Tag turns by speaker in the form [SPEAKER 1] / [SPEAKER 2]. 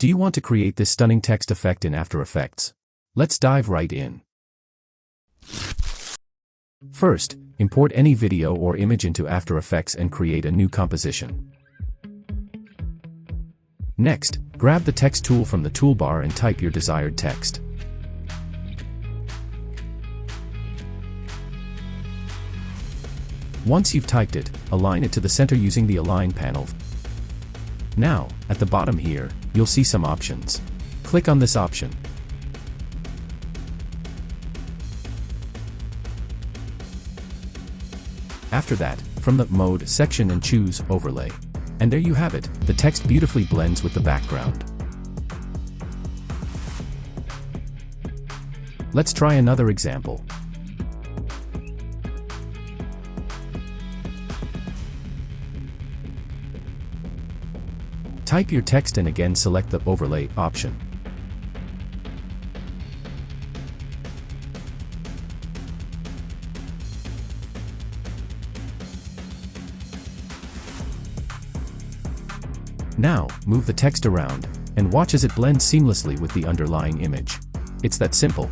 [SPEAKER 1] Do you want to create this stunning text effect in After Effects? Let's dive right in. First, import any video or image into After Effects and create a new composition. Next, grab the text tool from the toolbar and type your desired text. Once you've typed it, align it to the center using the Align panel. Now, at the bottom here, you'll see some options. Click on this option. After that, from the Mode section and choose Overlay. And there you have it, the text beautifully blends with the background. Let's try another example. Type your text and again select the Overlay option. Now, move the text around, and watch as it blends seamlessly with the underlying image. It's that simple.